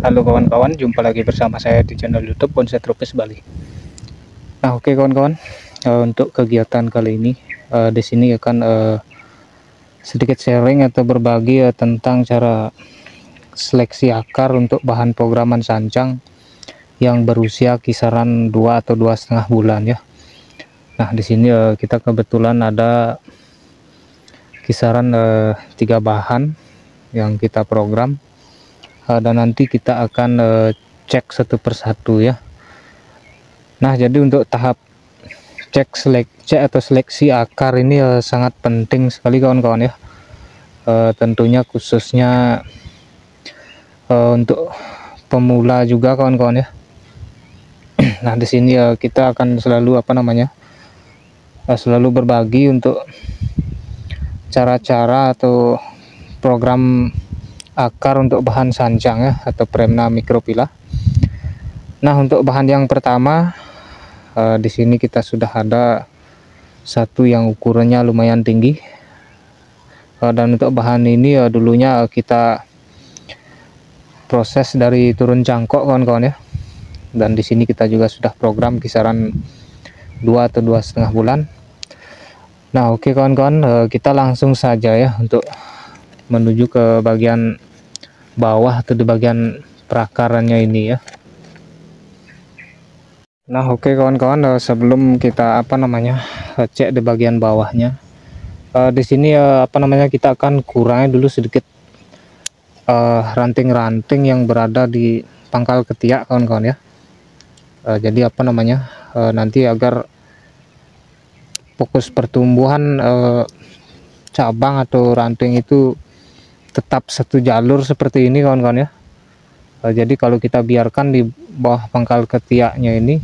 Halo kawan-kawan, jumpa lagi bersama saya di channel YouTube Bonsai Tropis Bali. Nah, oke kawan-kawan, untuk kegiatan kali ini di sini akan sedikit sharing atau berbagi tentang cara seleksi akar untuk bahan programan sancang yang berusia kisaran 2 atau 2,5 bulan ya. Nah, di sini kita kebetulan ada kisaran 3 bahan yang kita program. Dan nanti kita akan cek satu persatu ya. Nah, jadi untuk tahap cek seleksi akar ini sangat penting sekali kawan-kawan ya. Tentunya khususnya untuk pemula juga kawan-kawan ya. Nah, di sini kita akan selalu selalu berbagi untuk cara-cara atau program akar untuk bahan sancang ya, atau Premna Microphylla. Nah, untuk bahan yang pertama di sini kita sudah ada satu yang ukurannya lumayan tinggi, dan untuk bahan ini dulunya kita proses dari turun cangkok kawan-kawan ya, dan di sini kita juga sudah program kisaran 2 atau 2,5 bulan. Nah, oke kawan-kawan, kita langsung saja ya untuk menuju ke bagian bawah atau di bagian perakarannya ini ya. Nah, oke kawan-kawan, sebelum kita cek di bagian bawahnya, di sini kita akan kurangi dulu sedikit ranting-ranting yang berada di pangkal ketiak kawan-kawan ya. Jadi nanti agar fokus pertumbuhan cabang atau ranting itu tetap satu jalur seperti ini kawan-kawan ya. Jadi kalau kita biarkan di bawah pangkal ketiaknya ini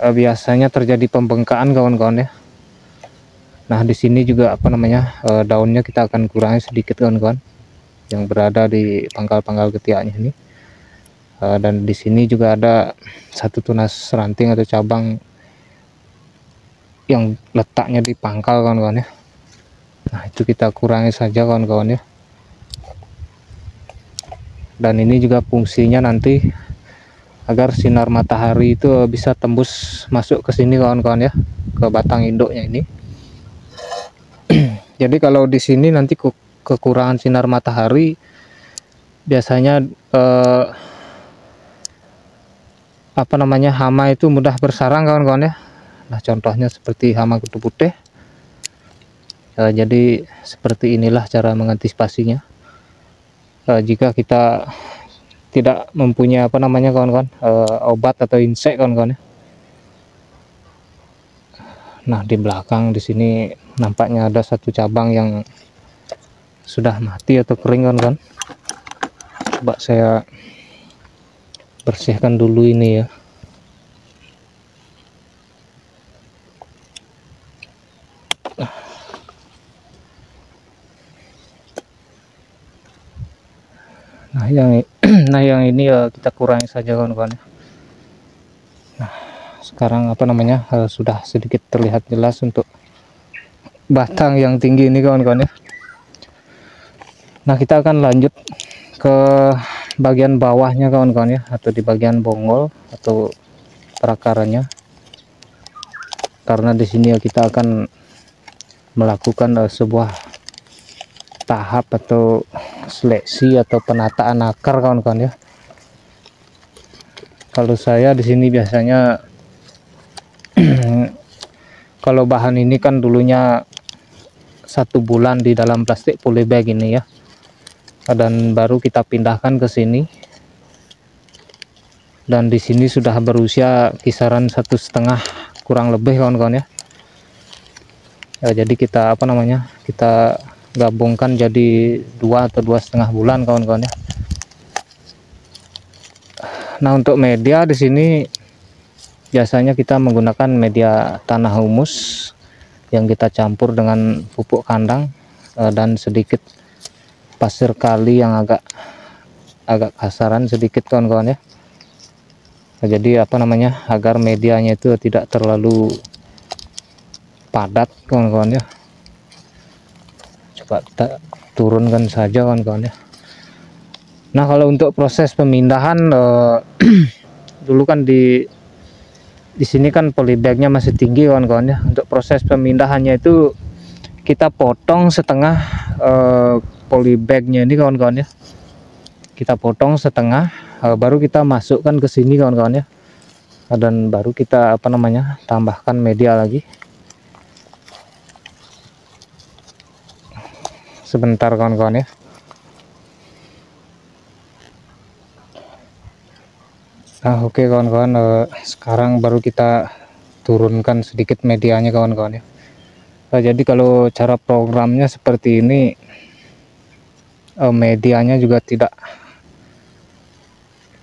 biasanya terjadi pembengkakan kawan-kawan ya. Nah, di sini juga daunnya kita akan kurangi sedikit kawan-kawan yang berada di pangkal-pangkal ketiaknya ini. Dan di sini juga ada satu tunas ranting atau cabang yang letaknya di pangkal kawan-kawan ya. Nah, itu kita kurangi saja kawan-kawan ya. Dan ini juga fungsinya nanti agar sinar matahari itu bisa tembus masuk ke sini kawan-kawan ya, ke batang induknya ini. Jadi kalau di sini nanti kekurangan sinar matahari biasanya hama itu mudah bersarang kawan-kawan ya. Nah, contohnya seperti hama kutu putih. Jadi seperti inilah cara mengantisipasinya. Jika kita tidak mempunyai kawan-kawan obat atau insek kawan-kawan ya. Nah, di belakang di sini nampaknya ada satu cabang yang sudah mati atau kering kawan-kawan. Coba saya bersihkan dulu ini ya. Nah yang ini kita kurangi saja kawan-kawan. Nah, sekarang sudah sedikit terlihat jelas untuk batang yang tinggi ini kawan-kawan ya. Nah, kita akan lanjut ke bagian bawahnya kawan-kawan ya, atau di bagian bonggol atau perakarannya. Karena di sini kita akan melakukan sebuah tahap atau seleksi atau penataan akar kawan-kawan ya. Kalau saya di sini biasanya kalau bahan ini kan dulunya 1 bulan di dalam plastik polybag ini ya, dan baru kita pindahkan ke sini, dan di sini sudah berusia kisaran 1,5 kurang lebih kawan-kawan ya. Jadi kita kita gabungkan jadi 2 atau 2,5 bulan kawan-kawan ya. Nah, untuk media di sini biasanya kita menggunakan media tanah humus yang kita campur dengan pupuk kandang dan sedikit pasir kali yang agak kasaran sedikit kawan-kawan ya. Jadi agar medianya itu tidak terlalu padat kawan-kawan ya. Coba kita turunkan saja kawan-kawan ya. Nah, kalau untuk proses pemindahan dulu kan di sini kan polybagnya masih tinggi kawan-kawan ya. Untuk proses pemindahannya itu kita potong setengah polybagnya ini kawan-kawan ya. Kita potong setengah, baru kita masukkan ke sini kawan-kawan ya. Dan baru kita tambahkan media lagi. Sebentar kawan-kawan ya. Nah, oke kawan-kawan, sekarang baru kita turunkan sedikit medianya kawan-kawan ya. Jadi kalau cara programnya seperti ini, medianya juga tidak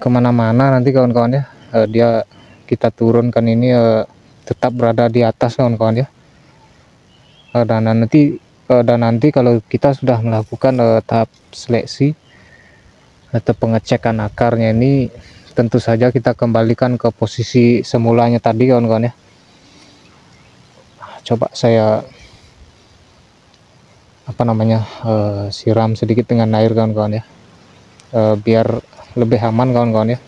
kemana-mana nanti kawan-kawan ya. Kita turunkan ini tetap berada di atas kawan-kawan ya. Dan nanti kalau kita sudah melakukan tahap seleksi atau pengecekan akarnya ini, tentu saja kita kembalikan ke posisi semulanya tadi kawan-kawan ya. Coba saya siram sedikit dengan air kawan-kawan ya, biar lebih aman kawan-kawan ya.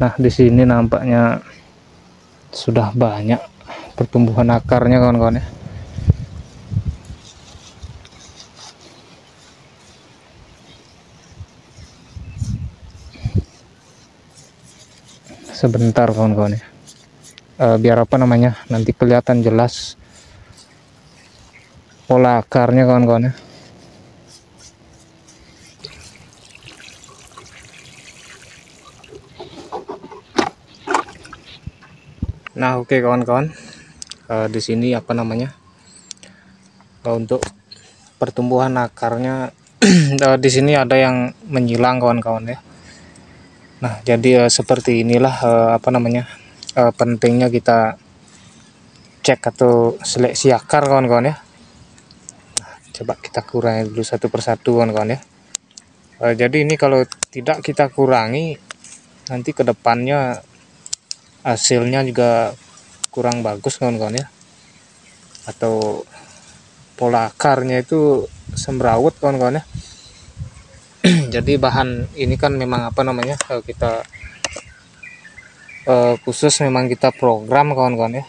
Nah, di sini nampaknya sudah banyak pertumbuhan akarnya kawan-kawan ya. Sebentar kawan-kawan ya, biar nanti kelihatan jelas pola akarnya kawan-kawan ya. Nah, oke kawan-kawan, di sini untuk pertumbuhan akarnya di sini ada yang menyilang kawan-kawan ya. Nah, jadi seperti inilah pentingnya kita cek atau seleksi akar kawan-kawan ya. Nah, coba kita kurangi dulu satu persatu kawan-kawan ya. Jadi ini kalau tidak kita kurangi, nanti kedepannya hasilnya juga kurang bagus kawan-kawan ya, atau pola akarnya itu semrawut kawan-kawan ya. Jadi bahan ini kan memang kita khusus memang kita program kawan-kawan ya,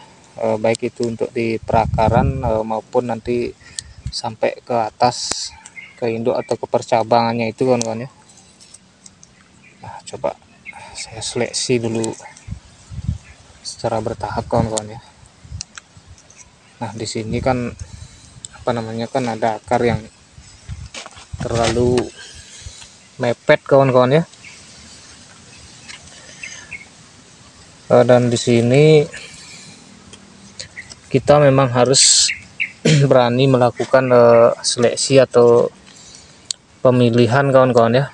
baik itu untuk di perakaran maupun nanti sampai ke atas ke induk atau ke percabangannya itu kawan-kawan ya. Nah, coba saya seleksi dulu secara bertahap kawan-kawan ya. Nah, di sini kan ada akar yang terlalu mepet kawan-kawan ya. Dan di sini kita memang harus berani melakukan seleksi atau pemilihan kawan-kawan ya.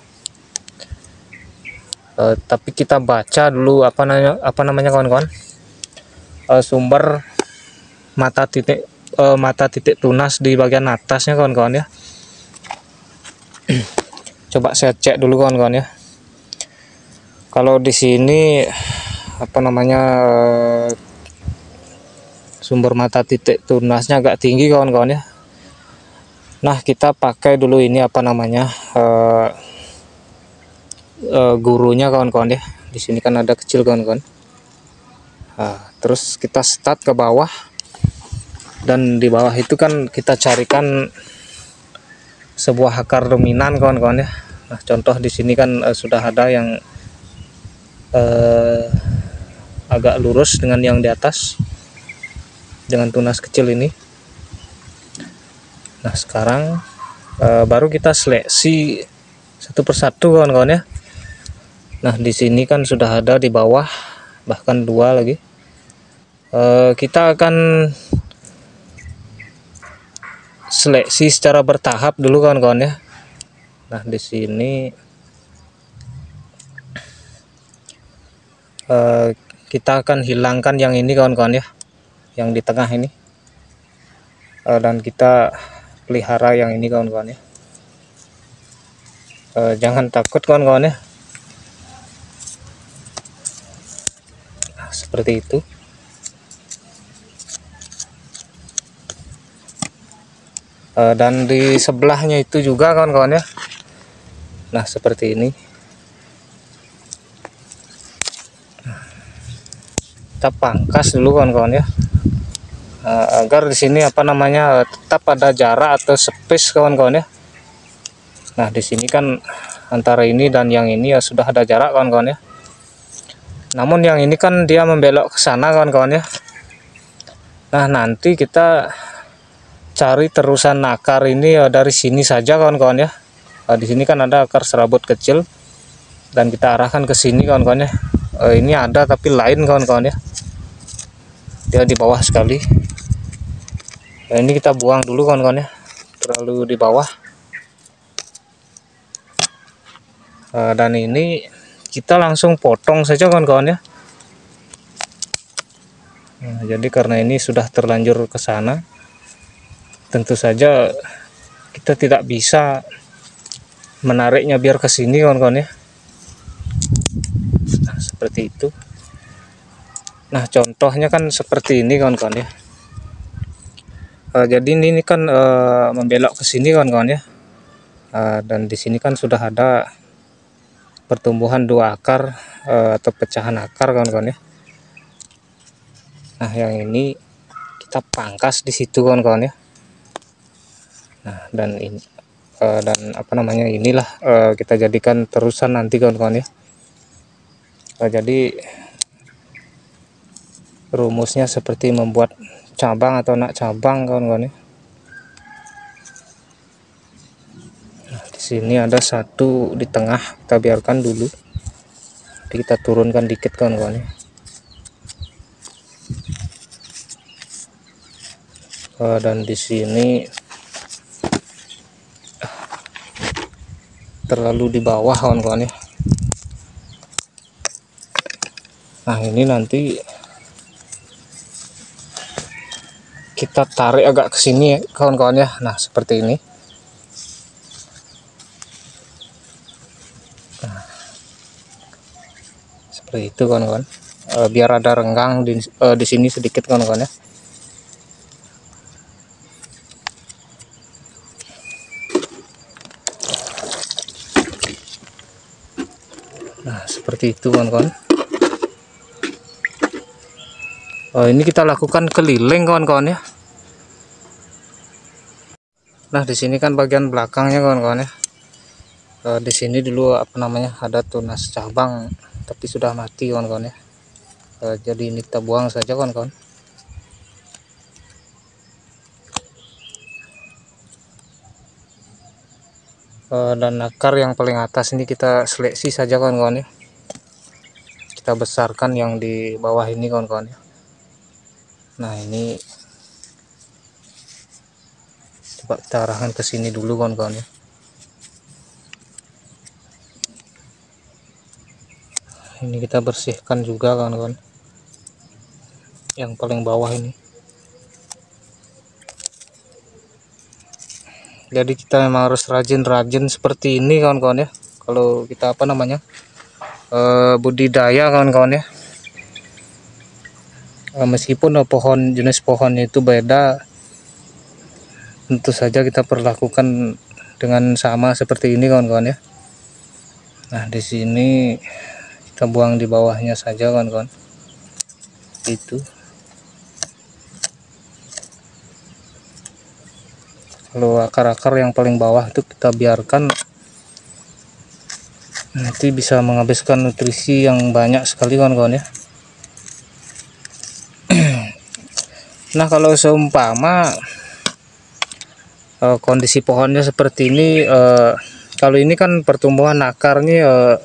Tapi kita baca dulu kawan-kawan, sumber mata titik tunas di bagian atasnya kawan-kawan ya. Coba saya cek dulu kawan-kawan ya. Kalau di sini sumber mata titik tunasnya agak tinggi kawan-kawan ya. Nah, kita pakai dulu ini gurunya kawan-kawan ya. Di sini kan ada kecil kawan-kawan. Nah, terus kita start ke bawah, dan di bawah itu kan kita carikan sebuah akar dominan kawan-kawan ya. Nah, contoh di sini kan sudah ada yang agak lurus dengan yang di atas dengan tunas kecil ini. Nah, sekarang baru kita seleksi satu persatu kawan-kawan ya. Nah, di sini kan sudah ada di bawah, bahkan dua lagi. Kita akan seleksi secara bertahap dulu kawan-kawan ya. Nah, di sini kita akan hilangkan yang ini kawan-kawan ya, yang di tengah ini. Dan kita pelihara yang ini kawan-kawan ya. Jangan takut kawan-kawan ya. Nah, seperti itu. Dan di sebelahnya itu juga kawan-kawan ya. Nah, seperti ini. Kita pangkas dulu kawan-kawan ya. Agar di sini apa namanya tetap ada jarak atau space kawan-kawan ya. Nah, di sini kan antara ini dan yang ini ya sudah ada jarak kawan-kawan ya. Namun yang ini kan dia membelok ke sana kawan-kawan ya. Nah, nanti kita cari terusan akar ini dari sini saja kawan-kawan ya. Di sini kan ada akar serabut kecil dan kita arahkan ke sini kawan-kawan ya. Ini ada tapi lain kawan-kawan ya. Dia di bawah sekali. Ini kita buang dulu kawan-kawan ya. Terlalu di bawah. Dan ini kita langsung potong saja kawan-kawan ya. Nah, jadi karena ini sudah terlanjur ke sana, tentu saja kita tidak bisa menariknya biar ke sini kawan-kawan ya. Nah, seperti itu. Nah, contohnya kan seperti ini kawan-kawan ya. Jadi ini kan membelok ke sini kawan-kawan ya. Dan di sini kan sudah ada pertumbuhan dua akar atau pecahan akar kawan-kawan ya. Nah, yang ini kita pangkas di situ kawan-kawan ya. Nah, dan ini dan apa namanya inilah kita jadikan terusan nanti kawan-kawan ya. Jadi rumusnya seperti membuat cabang atau anak cabang kawan-kawan ya. Nah, di sini ada satu di tengah, kita biarkan dulu. Jadi kita turunkan dikit kawan-kawan ya. Dan di sini terlalu di bawah kawan-kawan ya. Nah, ini nanti kita tarik agak ke sini ya kawan-kawan ya. Nah, seperti ini. Nah, seperti itu kawan-kawan. Biar ada renggang di sini sedikit kawan-kawan ya. Nah, seperti itu kawan-kawan. Ini kita lakukan keliling kawan-kawan ya. Nah, di sini kan bagian belakangnya kawan-kawan ya. Di sini dulu apa namanya ada tunas cabang tapi sudah mati kawan-kawan ya. Jadi ini kita buang saja kawan-kawan. Dan akar yang paling atas ini kita seleksi saja kawan-kawan ya. Kita besarkan yang di bawah ini kawan-kawan ya. Nah, ini coba kita arahkan ke sini dulu kawan-kawan ya. Ini kita bersihkan juga kawan-kawan. Yang paling bawah ini. Jadi kita memang harus rajin-rajin seperti ini kawan-kawan ya. Kalau kita apa namanya budidaya kawan-kawan ya. Meskipun pohon jenis pohonnya itu beda, tentu saja kita perlakukan dengan sama seperti ini kawan-kawan ya. Nah, di sini kita buang di bawahnya saja kawan-kawan. Itu. Kalau akar-akar yang paling bawah itu kita biarkan, nanti bisa menghabiskan nutrisi yang banyak sekali kawan-kawan ya. Nah, kalau seumpama kondisi pohonnya seperti ini, kalau ini kan pertumbuhan akarnya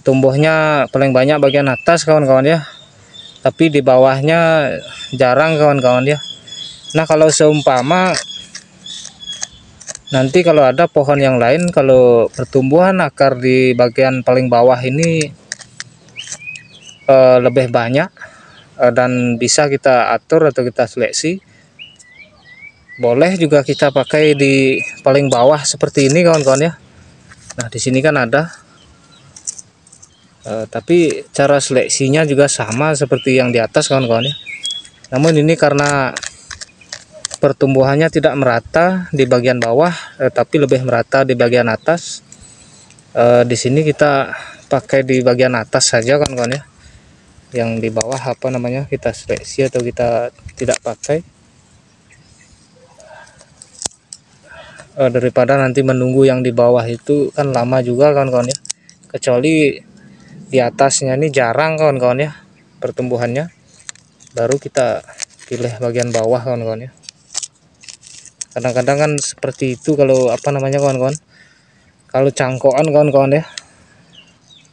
tumbuhnya paling banyak bagian atas kawan-kawan ya, tapi di bawahnya jarang kawan-kawan ya. Nah, kalau seumpama nanti kalau ada pohon yang lain, kalau pertumbuhan akar di bagian paling bawah ini lebih banyak, dan bisa kita atur atau kita seleksi. Boleh juga kita pakai di paling bawah seperti ini kawan-kawan ya. Nah di sini kan ada, tapi cara seleksinya juga sama seperti yang di atas kawan-kawan ya. Namun ini karena pertumbuhannya tidak merata di bagian bawah, tapi lebih merata di bagian atas. Di sini kita pakai di bagian atas saja kawan-kawan ya. Yang di bawah apa namanya kita seleksi atau kita tidak pakai, daripada nanti menunggu yang di bawah itu kan lama juga kawan-kawan ya. Kecuali di atasnya ini jarang kawan-kawan ya pertumbuhannya, baru kita pilih bagian bawah kawan-kawan ya. Kadang-kadang kan seperti itu kalau apa namanya kawan-kawan, kalau cangkokan kawan-kawan ya.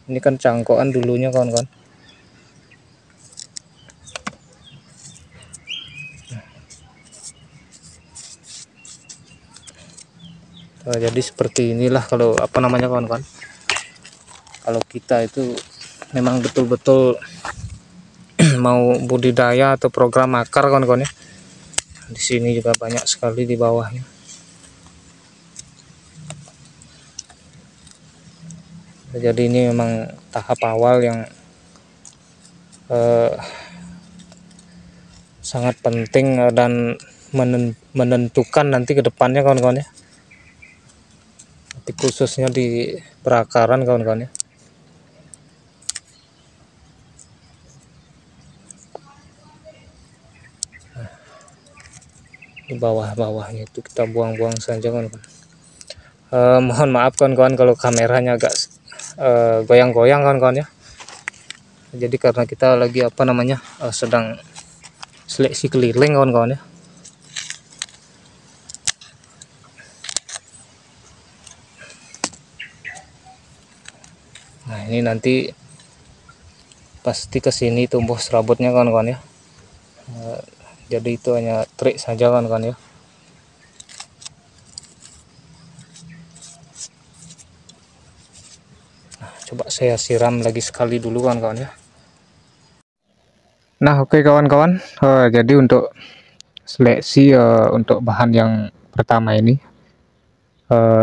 Ini kan cangkokan dulunya kawan-kawan. Jadi seperti inilah kalau apa namanya kawan-kawan, kalau kita itu memang betul-betul mau budidaya atau program akar kawan-kawan ya. Di sini juga banyak sekali di bawahnya. Jadi ini memang tahap awal yang sangat penting dan menentukan nanti ke depannya kawan-kawan ya. Tapi khususnya di perakaran kawan-kawan ya. Di bawah-bawahnya itu kita buang-buang saja kawan-kawan. Mohon maaf kawan-kawan kalau kameranya agak goyang-goyang kawan-kawan ya. Jadi karena kita lagi apa namanya sedang seleksi keliling kawan-kawan ya. Nah ini nanti pasti kesini tumbuh serabutnya kawan-kawan ya. Jadi itu hanya trik saja kawan-kawan ya. Nah, coba saya siram lagi sekali dulu kawan-kawan ya. Nah oke kawan-kawan, jadi untuk seleksi untuk bahan yang pertama ini,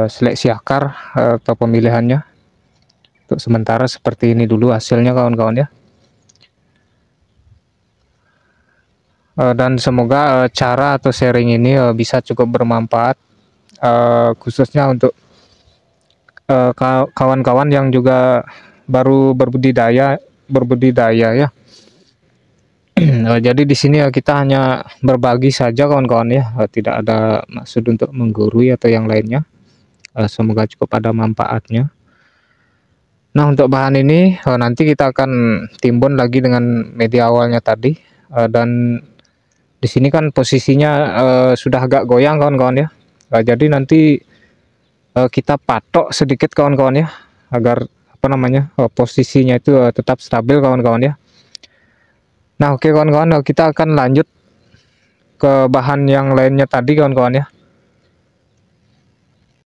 seleksi akar atau pemilihannya untuk sementara seperti ini dulu hasilnya kawan-kawan ya. Dan semoga cara atau sharing ini bisa cukup bermanfaat, khususnya untuk kawan-kawan yang juga baru berbudidaya ya. Jadi di sini kita hanya berbagi saja kawan-kawan ya, tidak ada maksud untuk menggurui atau yang lainnya. Semoga cukup ada manfaatnya. Nah untuk bahan ini nanti kita akan timbun lagi dengan media awalnya tadi, dan di sini kan posisinya sudah agak goyang kawan-kawan ya. Jadi nanti kita patok sedikit kawan-kawan ya, agar apa namanya posisinya itu tetap stabil kawan-kawan ya. Nah oke kawan-kawan, kita akan lanjut ke bahan yang lainnya tadi kawan-kawan ya.